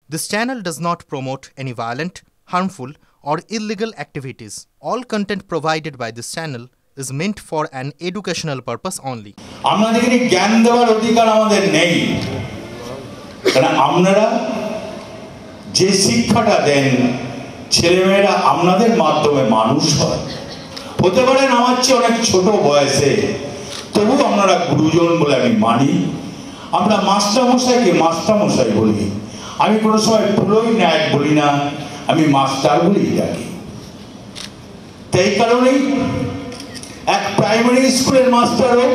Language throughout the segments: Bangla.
This channel does not promote any violent, harmful, or illegal activities. All content provided by this channel is meant for an educational purpose only. আমাদেরকে জ্ঞান দেওয়ার অধিকার আমাদের নেই, কারণ আপনারা যে শিক্ষাটা দেন ছেলেমেয়েরা আপনাদের মাধ্যমে মানুষ হয়। হতে পারেন আমার চেয়ে অনেক ছোট বয়সে, তবু আপনারা গুরুজন বলে আমি মানি। আমরা মাস্টারমশাইকে মাস্টারমশাই বলি, আমি কোনো সময় পুরোই ন্যায় বলি না, আমি মাস্টার বলেই ডাকি। তাই কারণেই এক প্রাইমারি স্কুলের মাস্টার হোক,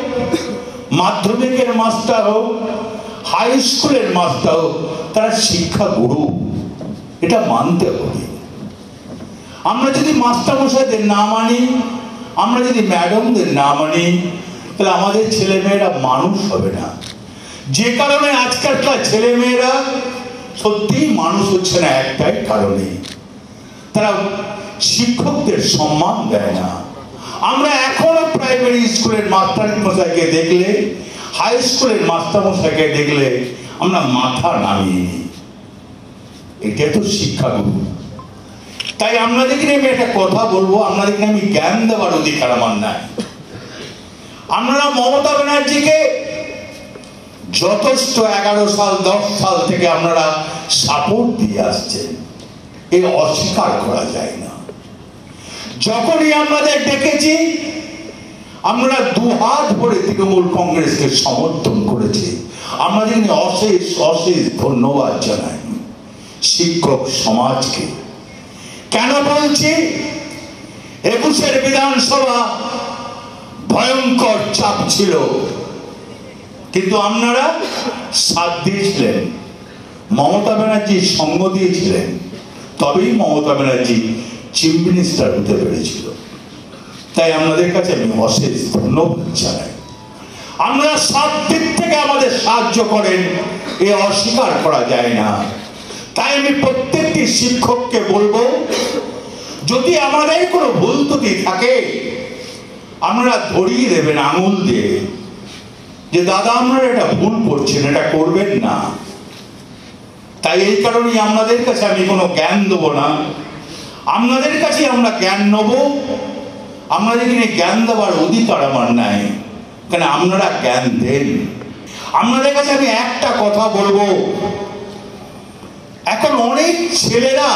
মাধ্যমিকের মাস্টার হোক, হাই স্কুলের মাস্টার হোক, তারা শিক্ষা গুরু, এটা মানতে হবে। আমরা যদি মাস্টারমশাইদের না মানি, আমরা যদি ম্যাডামদের না মানি, তাহলে আমাদের ছেলেমেয়েরা মানুষ হবে না। যে কারণে আজকালকার ছেলেমেয়েরা সত্যিই মানুষ হচ্ছে না, একটাই কারণে তারা শিক্ষকদের সম্মান দেয় না। আমরা এখনো প্রাইমারি স্কুলের মাস্টারমশাইকে দেখলে, হাই স্কুলের মাস্টারমশাইকে দেখলে আমরা মাথা নামিয়ে নিই। এটা তো শিক্ষাগুরু। তাই আপনাদেরকে আমি একটা কথা বলবো, আপনাদেরকে আমি জ্ঞান দেওয়ার অধিকার আমার নাই। আপনারা মমতা ব্যানার্জিকে যথেষ্ট 11 সাল 10 সাল থেকে আপনারা সাপোর্ট দিয়ে আসছেন, এ অস্বীকার করা যায় না। যখনই আমাদের ডেকেছি আমরা দুহাত ভরে তৃণমূল কংগ্রেসকে সমর্থন করেছি। আমাদের অশেষ অশেষ ধন্যবাদ জানাই শিক্ষক সমাজকে। কেন বলছি? 21 বিধানসভা ভয়ঙ্কর চাপ ছিল, কিন্তু আপনারা সাথ দিয়েছিলেন, মমতা ব্যানার্জির সঙ্গ দিয়েছিলেন, তবেই মমতা ব্যানার্জি চিফ মিনিস্টার হতে পেরেছিল। তাই আপনাদের কাছে আমি অশেষ ধন্যবাদ জানাই। আপনারা সব দিক থেকে আমাদের সাহায্য করেন, এ অস্বীকার করা যায় না। তাই আমি প্রত্যেকটি শিক্ষককে বলবো, যদি আমাদের কোনো ভুল ত্রুটি থাকে আপনারা ধরিয়ে দেবেন আঙুল দিয়ে, যে দাদা আপনারা এটা ভুল করছেন, এটা করবেন না। তাই এই কারণেই আপনাদের কাছে আমি কোনো জ্ঞান দেবো না, আপনাদের কাছে আমরা জ্ঞান নেব। আপনাদেরকে জ্ঞান দেওয়ার অধিকার আমার নাই, কেন আপনারা জ্ঞান দেন। আপনাদের কাছে আমি একটা কথা বলবো, এখন অনেক ছেলেরা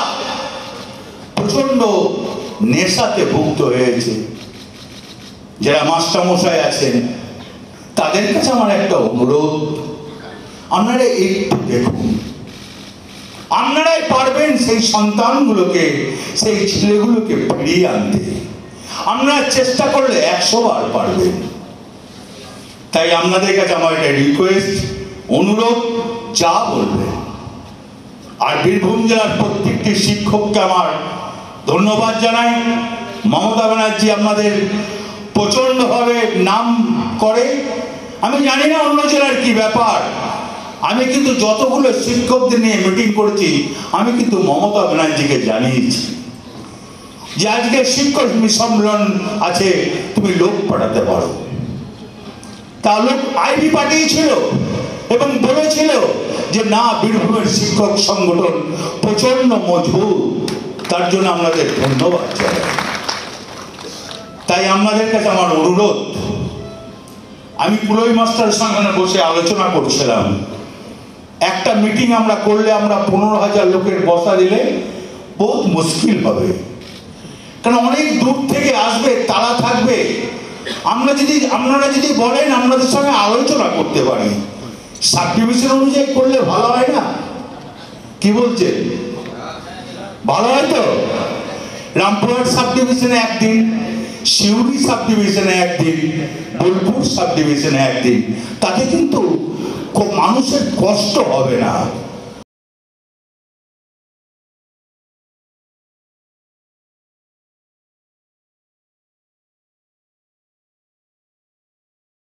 প্রচন্ড নেশাতে ভুক্ত হয়েছে। যারা মাস্টারমশাই আছেন তাদের কাছে আমার একটা অনুরোধ, আপনারা একটু দেখুন, আপনারাই পারবেন সেই সন্তানগুলোকে, সেই ছেলেগুলোকে ফিরিয়ে আনতে। আপনারা চেষ্টা করলে 100 বার পারবেন। তাই আপনাদের কাছে আমার একটা রিকোয়েস্ট, অনুরোধ, যা বলবেন। আর বীরভূম জেলার প্রত্যেকটি শিক্ষককে আমার ধন্যবাদ জানাই। মমতা ব্যানার্জি আপনাদের প্রচন্ডভাবে নাম করে। আমি জানি না অন্য জেলার কি ব্যাপার, আমি কিন্তু যতগুলো শিক্ষকদের নিয়ে মিটিং করেছি, আমি কিন্তু মমতা ব্যানার্জিকে জানিয়েছি যে আজকে শিক্ষক সম্মেলন আছে, তুমি লোক পাঠাতে পারো। তা লোক আইডি পাঠিয়েছিল এবং বলেছিল যে না, বীরভূমের শিক্ষক সংগঠন প্রচন্ড মজবুত, তার জন্য আপনাদের ধন্যবাদ জানাই। তাই আপনাদের কাছে আমার অনুরোধ, আমি পুরোই মাস্টারের সঙ্গে বসে আলোচনা করছিলাম, একটা মিটিং আমরা করলে আমরা 15,000 লোকের বসা দিলে বহুত মুশকিল হবে, কারণ অনেক দূর থেকে আসবে, তারা থাকবে। আপনারা যদি বলেন আপনাদের সঙ্গে আলোচনা করতে পারি, সাব ডিভিশন অনুযায়ী করলে ভালো হয় না? কি বলছে? ভালো হয় তো? রামপুরহাট সাব ডিভিশনে একদিন, শিউরি সাব ডিভিশনে একদিন, বোলপুর সাব ডিভিশনে একদিন, তাতে কিন্তু মানুষের কষ্ট হবে না।